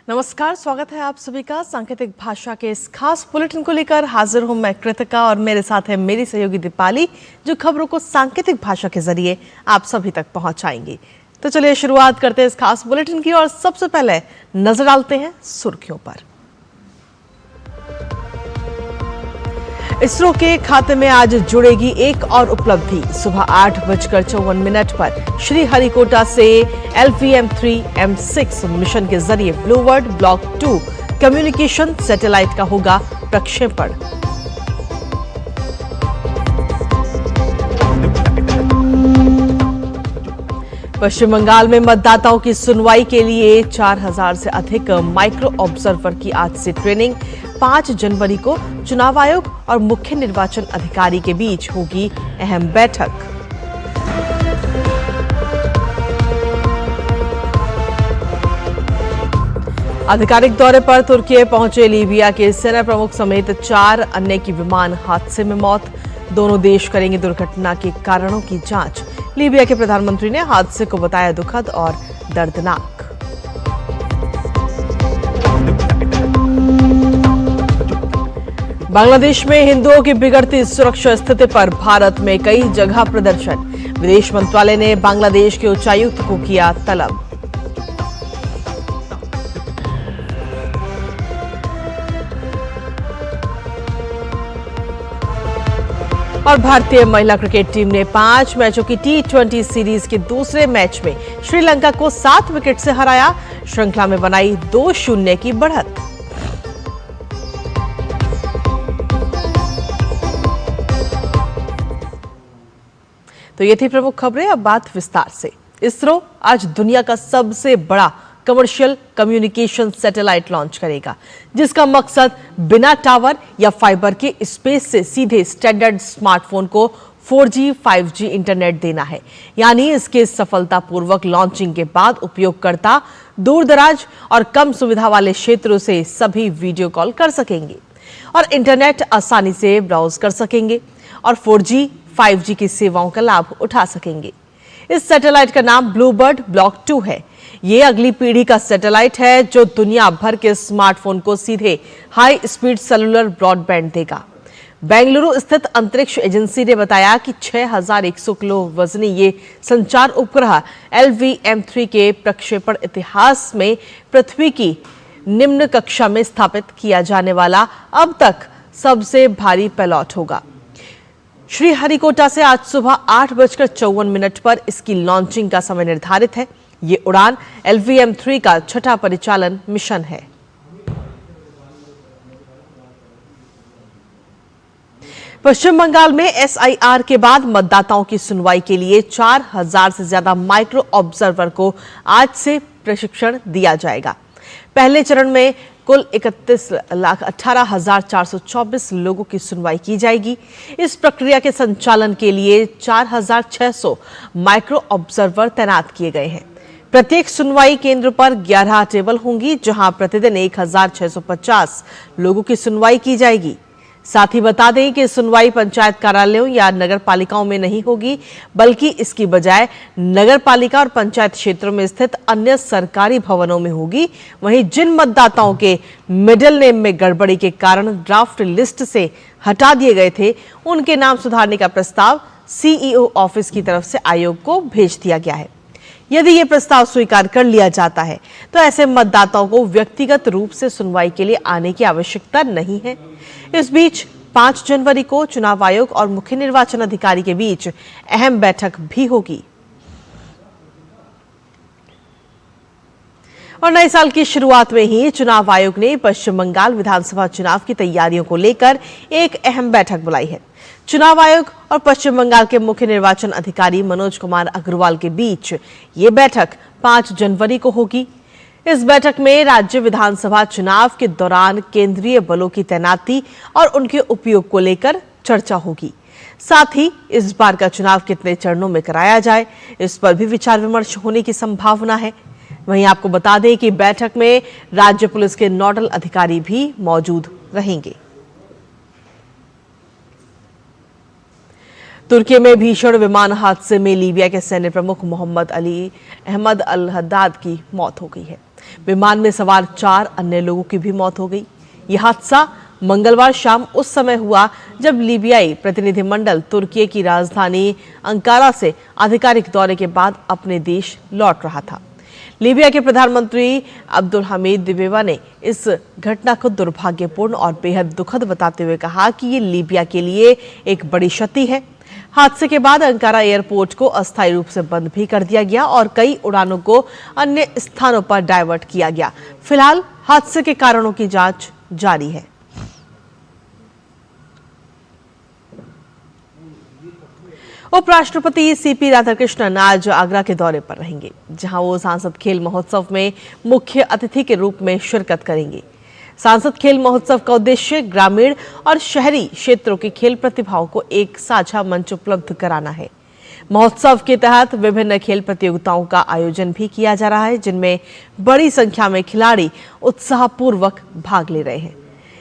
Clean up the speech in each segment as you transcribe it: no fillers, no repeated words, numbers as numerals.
नमस्कार, स्वागत है आप सभी का सांकेतिक भाषा के इस खास बुलेटिन को लेकर हाजिर हूं मैं कृतिका और मेरे साथ है मेरी सहयोगी दीपाली, जो खबरों को सांकेतिक भाषा के जरिए आप सभी तक पहुंचाएंगी। तो चलिए शुरुआत करते हैं इस खास बुलेटिन की और सबसे पहले नजर डालते हैं सुर्खियों पर। इसरो के खाते में आज जुड़ेगी एक और उपलब्धि। सुबह 8:54 पर श्रीहरिकोटा से LVM-3M6 मिशन के जरिए ब्लूबर्ड ब्लॉक 2 कम्युनिकेशन सैटेलाइट का होगा प्रक्षेपण। पश्चिम बंगाल में मतदाताओं की सुनवाई के लिए 4000 से अधिक माइक्रो ऑब्जर्वर की आज से ट्रेनिंग। 5 जनवरी को चुनाव आयोग और मुख्य निर्वाचन अधिकारी के बीच होगी अहम बैठक। आधिकारिक दौरे पर तुर्की पहुंचे लीबिया के सेना प्रमुख समेत 4 अन्य की विमान हादसे में मौत। दोनों देश करेंगे दुर्घटना के कारणों की जांच। लीबिया के प्रधानमंत्री ने हादसे को बताया दुखद और दर्दनाक। बांग्लादेश में हिंदुओं की बिगड़ती सुरक्षा स्थिति पर भारत में कई जगह प्रदर्शन। विदेश मंत्रालय ने बांग्लादेश के उच्चायुक्त को किया तलब। और भारतीय महिला क्रिकेट टीम ने 5 मैचों की T20 सीरीज के दूसरे मैच में श्रीलंका को 7 विकेट से हराया। श्रृंखला में बनाई 2-0 की बढ़त। तो ये थी प्रमुख खबरें। अब बात विस्तार से। इसरो आज दुनिया का सबसे बड़ा कमर्शियल कम्युनिकेशन सैटेलाइट लॉन्च करेगा, जिसका मकसद बिना टावर या फाइबर के स्पेस से सीधे स्टैंडर्ड स्मार्टफोन को 4G 5G इंटरनेट देना है। यानी इसके सफलतापूर्वक लॉन्चिंग के बाद उपयोगकर्ता दूरदराज और कम सुविधा वाले क्षेत्रों से सभी वीडियो कॉल कर सकेंगे और इंटरनेट आसानी से ब्राउज कर सकेंगे और 4G 5G की सेवाओं का लाभ उठा सकेंगे। इस सैटेलाइट का नाम ब्लूबर्ड ब्लॉक 2 है। ये अगली पीढ़ी का सैटेलाइट है जो दुनिया भर के स्मार्टफोन को सीधे हाई स्पीड सेलुलर ब्रॉडबैंड देगा। बेंगलुरु स्थित अंतरिक्ष एजेंसी ने बताया कि 6100 किलो वजनी ये संचार उपग्रह LVM-3 के प्रक्षेपण इतिहास में पृथ्वी की निम्न कक्षा में स्थापित किया जाने वाला अब तक सबसे भारी पेलॉट होगा। श्रीहरिकोटा से आज सुबह 8:54 पर इसकी लॉन्चिंग का समय निर्धारित है। ये उड़ान LVM-3 का 6ठा परिचालन मिशन है। पश्चिम बंगाल में SIR के बाद मतदाताओं की सुनवाई के लिए 4000 से ज्यादा माइक्रो ऑब्जर्वर को आज से प्रशिक्षण दिया जाएगा। पहले चरण में कुल 31,18,424 लोगों की सुनवाई की जाएगी। इस प्रक्रिया के संचालन के लिए 4600 माइक्रो ऑब्जर्वर तैनात किए गए हैं। प्रत्येक सुनवाई केंद्र पर 11 टेबल होंगी, जहां प्रतिदिन 1650 लोगों की सुनवाई की जाएगी। साथ ही बता दें कि सुनवाई पंचायत कार्यालयों या नगर पालिकाओं में नहीं होगी, बल्कि इसकी बजाय नगर पालिका और पंचायत क्षेत्रों में स्थित अन्य सरकारी भवनों में होगी। वहीं जिन मतदाताओं के मिडिल नेम में गड़बड़ी के कारण ड्राफ्ट लिस्ट से हटा दिए गए थे, उनके नाम सुधारने का प्रस्ताव CEO ऑफिस की तरफ से आयोग को भेज दिया गया है। यदि ये प्रस्ताव स्वीकार कर लिया जाता है तो ऐसे मतदाताओं को व्यक्तिगत रूप से सुनवाई के लिए आने की आवश्यकता नहीं है। इस बीच 5 जनवरी को चुनाव आयोग और मुख्य निर्वाचन अधिकारी के बीच अहम बैठक भी होगी। और नए साल की शुरुआत में ही चुनाव आयोग ने पश्चिम बंगाल विधानसभा चुनाव की तैयारियों को लेकर एक अहम बैठक बुलाई है। चुनाव आयोग और पश्चिम बंगाल के मुख्य निर्वाचन अधिकारी मनोज कुमार अग्रवाल के बीच ये बैठक 5 जनवरी को होगी। इस बैठक में राज्य विधानसभा चुनाव के दौरान केंद्रीय बलों की तैनाती और उनके उपयोग को लेकर चर्चा होगी। साथ ही इस बार का चुनाव कितने चरणों में कराया जाए, इस पर भी विचार विमर्श होने की संभावना है। वहीं आपको बता दें कि बैठक में राज्य पुलिस के नोडल अधिकारी भी मौजूद रहेंगे। तुर्की में भीषण विमान हादसे में लीबिया के सैन्य प्रमुख मोहम्मद अली अहमद अल हद्दाद की मौत हो गई है। विमान में सवार 4 अन्य लोगों की भी मौत हो गई। यह हादसा मंगलवार शाम उस समय हुआ जब लीबियाई प्रतिनिधिमंडल तुर्की की राजधानी अंकारा से आधिकारिक दौरे के बाद अपने देश लौट रहा था। लीबिया के प्रधानमंत्री अब्दुल हमीद दिबेबा ने इस घटना को दुर्भाग्यपूर्ण और बेहद दुखद बताते हुए कहा कि ये लीबिया के लिए एक बड़ी क्षति है। हादसे के बाद अंकारा एयरपोर्ट को अस्थायी रूप से बंद भी कर दिया गया और कई उड़ानों को अन्य स्थानों पर डायवर्ट किया गया। फिलहाल हादसे के कारणों की जांच जारी है। उपराष्ट्रपति सीपी राधाकृष्णन आज आगरा के दौरे पर रहेंगे, जहां वो सांसद खेल महोत्सव में मुख्य अतिथि के रूप में शिरकत करेंगे। सांसद खेल महोत्सव का उद्देश्य ग्रामीण और शहरी क्षेत्रों की खेल प्रतिभाओं को एक साझा मंच उपलब्ध कराना है। महोत्सव के तहत विभिन्न खेल प्रतियोगिताओं का आयोजन भी किया जा रहा है, जिनमें बड़ी संख्या में खिलाड़ी उत्साहपूर्वक भाग ले रहे हैं।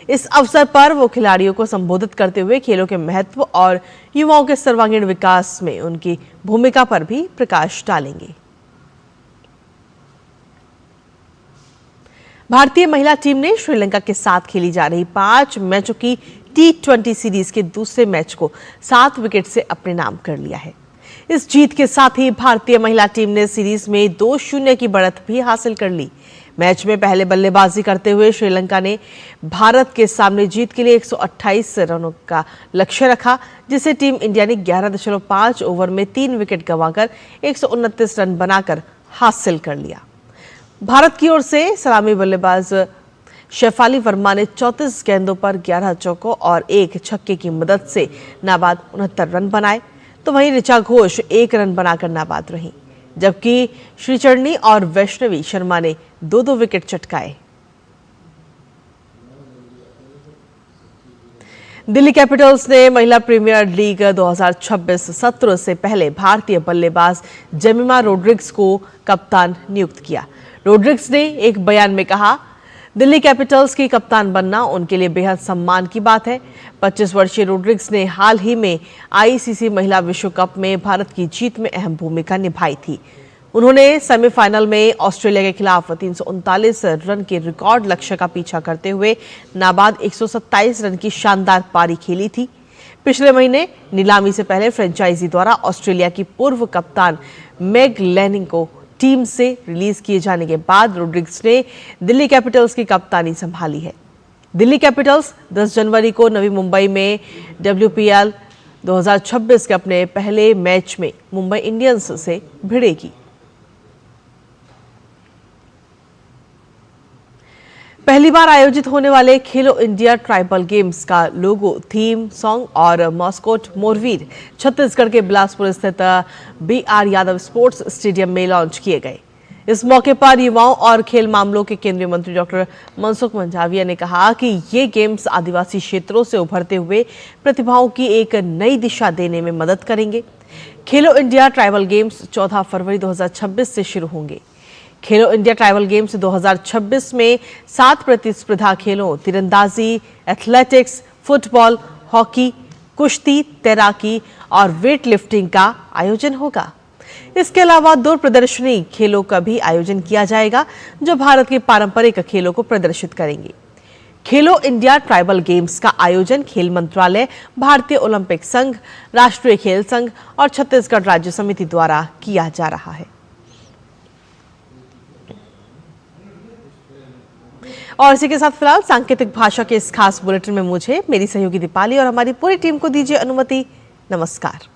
इस अवसर पर वो खिलाड़ियों को संबोधित करते हुए खेलों के महत्व और युवाओं के सर्वांगीण विकास में उनकी भूमिका पर भी प्रकाश डालेंगे। भारतीय महिला टीम ने श्रीलंका के साथ खेली जा रही 5 मैचों की T20 सीरीज के दूसरे मैच को 7 विकेट से अपने नाम कर लिया है। इस जीत के साथ ही भारतीय महिला टीम ने सीरीज में 2-0 की बढ़त भी हासिल कर ली। मैच में पहले बल्लेबाजी करते हुए श्रीलंका ने भारत के सामने जीत के लिए 128 रनों का लक्ष्य रखा, जिसे टीम इंडिया ने 11.5 ओवर में 3 विकेट गंवाकर 129 रन बनाकर हासिल कर लिया। भारत की ओर से सलामी बल्लेबाज शेफाली वर्मा ने 34 गेंदों पर 11 चौकों और 1 छक्के की मदद से नाबाद 69 रन बनाए, तो वहीं ऋचा घोष 1 रन बनाकर नाबाद रहीं, जबकि श्रीचरणी और वैष्णवी शर्मा ने 2-2 विकेट चटकाए। दिल्ली कैपिटल्स ने महिला प्रीमियर लीग 2026 सत्र से पहले भारतीय बल्लेबाज जेमिमा रोड्रिग्स को कप्तान नियुक्त किया। रोड्रिग्स ने एक बयान में कहा, दिल्ली कैपिटल्स की कप्तान बनना उनके लिए बेहद सम्मान की बात है। 25 वर्षीय रोड्रिग्स ने हाल ही में आईसीसी महिला विश्व कप में भारत की जीत में अहम भूमिका निभाई थी। उन्होंने सेमीफाइनल में ऑस्ट्रेलिया के खिलाफ 339 रन के रिकॉर्ड लक्ष्य का पीछा करते हुए नाबाद 127 रन की शानदार पारी खेली थी। पिछले महीने नीलामी से पहले फ्रेंचाइजी द्वारा ऑस्ट्रेलिया की पूर्व कप्तान मेग लैनिंग को टीम से रिलीज किए जाने के बाद रोड्रिग्स ने दिल्ली कैपिटल्स की कप्तानी संभाली है। दिल्ली कैपिटल्स 10 जनवरी को नवी मुंबई में WPL 2026 के अपने पहले मैच में मुंबई इंडियंस से भिड़ेगी। पहली बार आयोजित होने वाले खेलो इंडिया ट्राइबल गेम्स का लोगो, थीम सॉन्ग और मॉस्कोट मोरवीर छत्तीसगढ़ के बिलासपुर स्थित BR यादव स्पोर्ट्स स्टेडियम में लॉन्च किए गए। इस मौके पर युवाओं और खेल मामलों के केंद्रीय मंत्री डॉक्टर मनसुख मंडाविया ने कहा कि ये गेम्स आदिवासी क्षेत्रों से उभरते हुए प्रतिभाओं की एक नई दिशा देने में मदद करेंगे। खेलो इंडिया ट्राइबल गेम्स 14 फरवरी 2026 से शुरू होंगे। खेलो इंडिया ट्राइबल गेम्स 2026 में 7 प्रतिस्पर्धा खेलों, तीरंदाजी, एथलेटिक्स, फुटबॉल, हॉकी, कुश्ती, तैराकी और वेट लिफ्टिंग का आयोजन होगा। इसके अलावा 2 प्रदर्शनी खेलों का भी आयोजन किया जाएगा, जो भारत के पारंपरिक खेलों को प्रदर्शित करेंगे। खेलो इंडिया ट्राइबल गेम्स का आयोजन खेल मंत्रालय, भारतीय ओलंपिक संघ, राष्ट्रीय खेल संघ और छत्तीसगढ़ राज्य समिति द्वारा किया जा रहा है। और इसी के साथ फिलहाल सांकेतिक भाषा के इस खास बुलेटिन में मुझे, मेरी सहयोगी दीपाली और हमारी पूरी टीम को दीजिए अनुमति। नमस्कार।